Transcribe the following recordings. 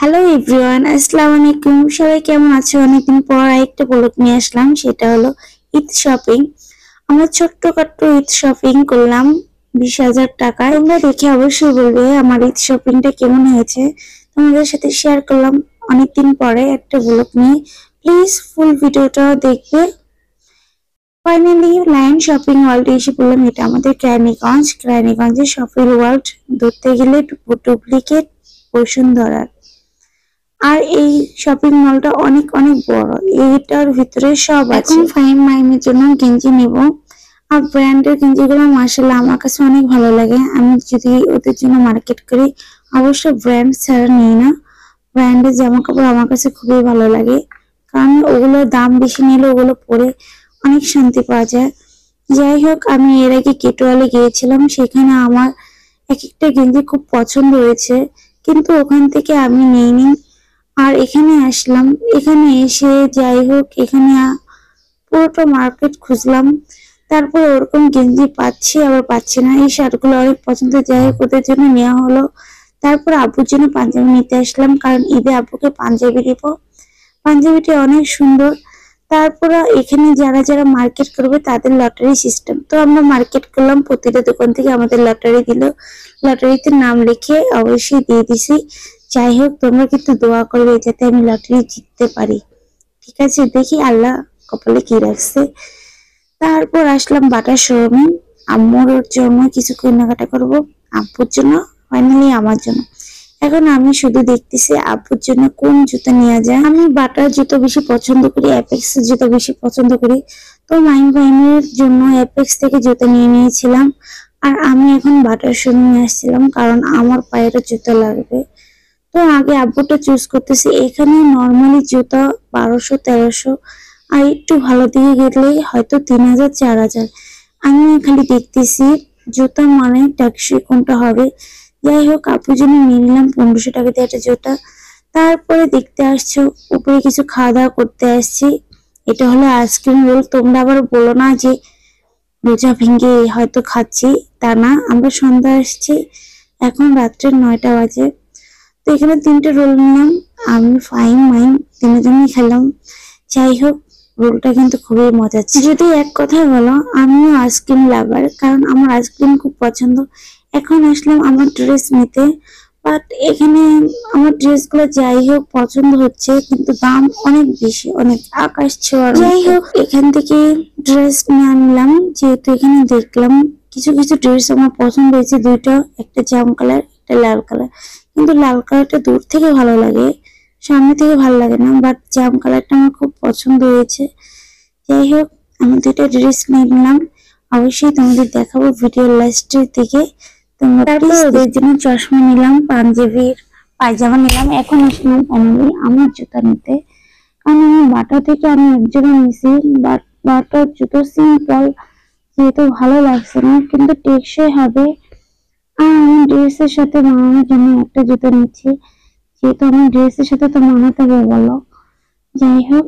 Hello everyone, আসসালামু আলাইকুম। সবাই কেমন আছো? অনেকদিন পর আরেকটা ব্লগ নিয়ে আসলাম, সেটা হলো ঈদ শপিং। আমরা ছোট্টখাট্টো ঈদ শপিং করলাম 20,000 টাকায়। তোমরা দেখে অবশ্যই বলবে আমার ঈদ শপিংটা কেমন হয়েছে। তোমাদের সাথে শেয়ার করলাম অনেকদিন পরে একটা ব্লগ নিয়ে। প্লিজ ফুল ভিডিওটা দেখবে। ফাইনালি লায়ন শপিং ওয়ার্ল্ডে এসে পড়লাম। এটা আমাদের কেরানীগঞ্জের শপিং ওয়ার্ল্ড। ধরতে গেলে ডুপ্লিকেট বসুন্ধরার। আর এই শপিং মলটা অনেক অনেক বড়। এইটার ভিতরে সব আছে। এখন ফাইম মাইমের জন্য গেঞ্জি নিব। আর ব্র্যান্ডের গেঞ্জিগুলো মাশাআল্লাহ আমার কাছে অনেক ভালো লাগে। আমি যদি ওদের জন্য মার্কেট করি অবশ্য ব্র্যান্ড ছাড়া নিই না। ব্র্যান্ডের জামা কাপড় আমার কাছে খুবই ভালো লাগে, কারণ ওগুলোর দাম বেশি নিলে ওগুলো পরে অনেক শান্তি পাওয়া যায়। যাই হোক, আমি এর আগে কেটোয়ালে গিয়েছিলাম, সেখানে আমার এক একটা গেঞ্জি খুব পছন্দ হয়েছে, কিন্তু ওখান থেকে আমি নিইনি। আর এখানে আসলাম। এখানে এসে যাই হোক, এখানে পুরোটা মার্কেট খুঁজলাম, তারপর ওরকম গেঞ্জি পাচ্ছি আবার পাচ্ছি না। এই শার্টগুলো অনেক পছন্দ, যাই হোক ওদের জন্য নেওয়া হলো। তারপর আব্বুর জন্য পাঞ্জাবি নিতে আসলাম, কারণ ঈদে আব্বুকে পাঞ্জাবি দিব। পাঞ্জাবিটি অনেক সুন্দর। তারপর এখানে যারা যারা মার্কেট করবে তাদের লটারি সিস্টেম, তো আমরা মার্কেট করলাম। প্রতিটা দোকান থেকে আমাদের লটারি দিল। লটারিতে নাম লিখে অবশ্যই দিয়ে দিছি। যাই হোক, তোমরা কিন্তু দোয়া করবে যাতে আমি লটারি জিততে পারি। ঠিক আছে, দেখি আল্লাহ কপালে কি রাখছে। তারপর আসলাম বাটার শোরুমে। আম্মুর জন্য কিছু কেনাকাটা করব, আব্বুর জন্য, ফাইনালি আমার জন্য। এখন আমি শুধু দেখতেছি আব্বুর জন্য কোন জুতা নেওয়া যায়। আমি বাটার জুতো বেশি পছন্দ করি, অ্যাপেক্স এর জুতো বেশি পছন্দ করি। তো মাইমের জন্য অ্যাপেক্স থেকে জুতো নিয়ে নিয়েছিলাম। আর আমি এখন বাটার শোরুমে আসছিলাম, কারণ আমার পায়ের জুতো লাগবে। তো আগে আব্বুটা চুজ করতেছি। এখানে নর্মালি জুতা 1200-1300, আর একটু ভালো দিকে গেলেই হয়তো 3000-4000। আমি খালি দেখতেছি জুতা মানে ট্যাক্সি কোনটা হবে। যাই হোক, আব্বুর জন্য নিয়ে নিলাম 1500 টাকা দিয়ে একটা জুতা। তারপরে দেখতে আসছো উপরে কিছু খাওয়া দাওয়া করতে আসছি। এটা হলো আইসক্রিম রোল। তোমরা আবার বলো না যে রোজা ভেঙে হয়তো খাচ্ছি, তা না। আমরা সন্ধ্যা আসছি, এখন রাত্রে 9টা বাজে। তো এখানে 3টে রোল নিলাম। আমি ফাইম মাইম তিনজনই খেলাম। যাই হোক, রোলটা কিন্তু খুবই মজা ছিল। যদি এক কথায় বলো, আমিও আইসক্রিম লাভার, কারণ আমার আইসক্রিম খুব পছন্দ। এখন আসলাম আমার ড্রেস নিতে, বাট এখানে আমার ড্রেসগুলো যাই হোক পছন্দ হচ্ছে, কিন্তু দাম অনেক বেশি, অনেক আকাশ ছোঁয়ার। যাই হোক, এখান থেকে ড্রেস নিয়ে আনলাম। যেহেতু এখানে দেখলাম কিছু কিছু ড্রেস আমার পছন্দ হয়েছে, দুইটা, একটা জাম কালার, একটা লাল কালার। কিন্তু লাল কালারটা দূর থেকে ভালো লাগে, সামনে থেকে ভালো লাগে না, বাট জাম কালারটা আমার খুব পছন্দ হয়েছে। যাই হোক, আমি দুইটা ড্রেস নিয়ে নিলাম। অবশ্যই তোমাদের দেখাবো ভিডিওর লাস্টের দিকে। তারপর ওদের জন্য চশমা নিলাম, পাঞ্জাবির পায়জামা নিলাম। এখন আসলাম ফাইনালি আমার জুতা নিতে, কারণ আমি বাটা থেকে আমি একজোড়া নিয়েছি, বাট বাটার জুতো সিম্পল, যেহেতু ভালো লাগছে না, কিন্তু টেকসই হবে। আর আমি ড্রেসের সাথে মানানোর জন্য একটা জুতো নিচ্ছি, যেহেতু আমার ড্রেসের সাথে তো মানাতে হবে বলো। যাই হোক,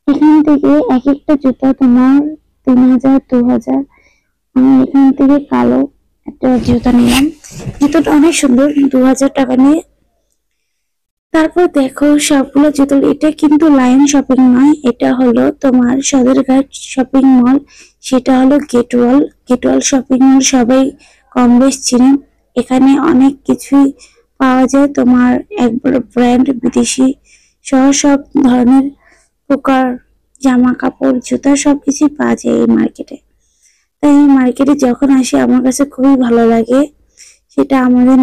এখান থেকে এক একটা জুতো তোমার 3000-2000। আমি এখান থেকে কালো একটা জুতা নিলাম। জুতোটা অনেক সুন্দর, 2000 টাকা নিয়ে। তারপর দেখো সবগুলো জুতো। এটা কিন্তু লায়ন শপিং নয়, এটা হলো তোমার সদরঘাট শপিং মল। সেটা হলো গেটওয়াল শপিং মল। সবাই কম বেশ চিনেন। এখানে অনেক কিছুই পাওয়া যায়, তোমার একবার ব্র্যান্ড বিদেশি সহ সব ধরনের প্রকার জামা কাপড় জুতা সবকিছুই পাওয়া যায় এই মার্কেটে। তাই এই মার্কেটে যখন আসি আমার কাছে খুবই ভালো লাগে। সেটা আমাদের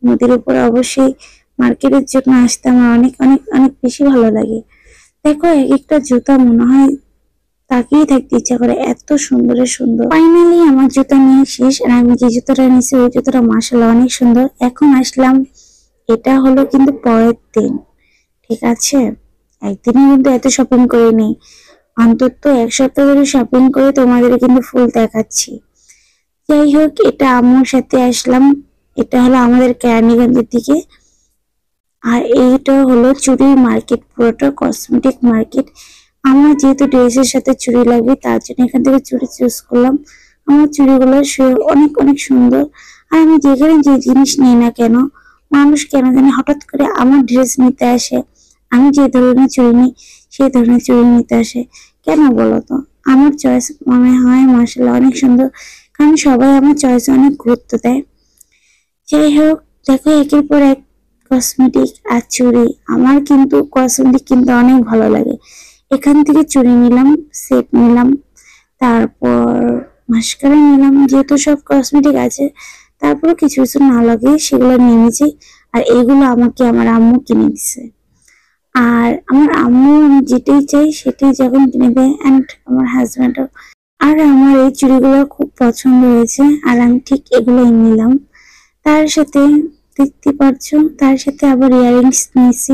নদীর উপর অবশ্যই মার্কেটের জন্য আসতে আমার অনেক অনেক অনেক বেশি ভালো লাগে। দেখো এক একটা জুতা মনে হয় তাকিয়ে থাকতে ইচ্ছা করে, এত সুন্দরের সুন্দর। ফাইনালি আমার জুতা নিয়ে শেষ। আর আমি যে জুতাটা নিয়েছি ওই জুতাটা মাশাআল্লাহ অনেক সুন্দর। এখন আসলাম, এটা হলো কিন্তু পরের দিন, ঠিক আছে। একদিনে কিন্তু এত শপিং করে নেই, অন্তত এক সপ্তাহ ধরে শপিং করে তোমাদের কিন্তু ফুল দেখাচ্ছি। যাই হোক, এটা আম্মুর সাথে আসলাম। এটা হলো আমাদের কেরানীগঞ্জের দিকে। আর এইটা হলো চুড়ির মার্কেট, পুরোটা কসমেটিক মার্কেট। আমার যেহেতু ড্রেসের সাথে চুড়ি লাগবে, তার জন্য এখান থেকে চুড়ি চুজ করলাম। আমার চুড়িগুলো অনেক অনেক সুন্দর। আর আমি যেখানে যে জিনিস নিই না কেন মানুষ কেন জানি হঠাৎ করে আমার ড্রেস নিতে আসে, আমি যে ধরনের চুড়ি নিই সেই ধরনের চুড়ি নিতে আসে। কেন বলো তো? আমার চয়েস মনে হয় মাশাআল্লাহ অনেক সুন্দর, কারণ সবাই আমার চয়েসে অনেক গুরুত্ব দেয়। যাই হোক, দেখো একের পর এক কসমেটিক আর চুড়ি। আমার কিন্তু কসমেটিক কিনতে অনেক ভালো লাগে। এখান থেকে চুড়ি নিলাম, সেট নিলাম, তারপর মাস্কারা নিলাম, যেহেতু সব কসমেটিক আছে তারপর কিছু কিছু না লাগে সেগুলো নিয়ে নিয়েছি। আর এগুলো আমাকে আমার আম্মু কিনে দিছে। আর আমার আম্মু আমি যেটাই চাই সেটাই যখন কিনে দেয়, অ্যান্ড আমার হাজব্যান্ডও। আর আমার এই চুড়িগুলো খুব পছন্দ হয়েছে আর আমি ঠিক এগুলোই নিলাম। তার সাথে দেখতে পারছো, তার সাথে আবার ইয়াররিংস নিয়েছি।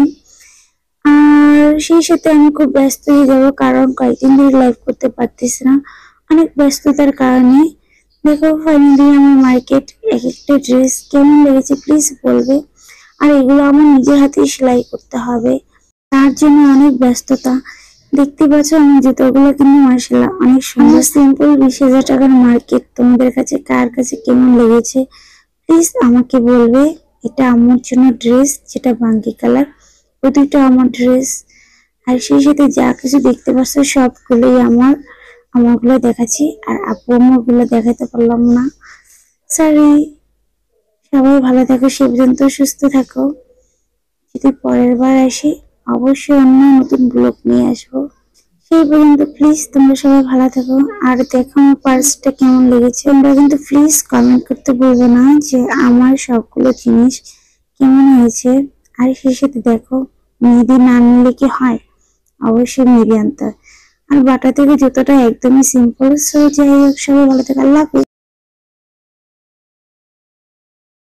আর সেই সাথে আমি খুব ব্যস্ত হয়ে যাবো, কারণ কয়েকদিন ধরে লাইভ করতে পারতেছি না, অনেক ব্যস্ততার কারণে। দেখো ফাইনালি আমার মার্কেট এক একটা ড্রেস কেমন লেগেছে প্লিজ বলবে। আর এগুলো আমার নিজের হাতে সেলাই করতে হবে, তার জন্য অনেক ব্যস্ততা। দেখতে পাচ্ছ আমার জুতোগুলো কিন্তু মাশাআল্লাহ অনেক সুন্দর। সিম্পল 20,000 টাকার মার্কেট তোমাদের কাছে কার কাছে কেমন লেগেছে প্লিজ আমাকে বলবে। এটা আমার জন্য ড্রেস, যেটা বাঙ্গি কালার, ওই দুটো আমার ড্রেস। আর সেই সাথে যা কিছু দেখতে পাচ্ছ সবগুলোই আমারগুলো দেখাচ্ছি, আর আপু আমারগুলো দেখাতে পারলাম না, সরি। সবাই ভালো থাকো, সে পর্যন্ত সুস্থ থাকো। যদি পরের বার আসি অবশ্যই অন্য নতুন ব্লগ নিয়ে আসবো। সেই পর্যন্ত প্লিজ তোমরা সবাই ভালো থাকো। আর দেখো আমার পার্সটা কেমন লেগেছে, তোমরা কিন্তু প্লিজ কমেন্ট করতে বলবো না যে আমার সবগুলো জিনিস কেমন হয়েছে। আর সেই সাথে দেখো মেহেদি না নিলে কি হয়, অবশ্যই মেহেদি আনতে হয়। আর বাটা থেকে জুতোটা একদমই সিম্পল। সো যাই হোক, সবাই ভালো থাকো, আল্লাহ হাফেজ।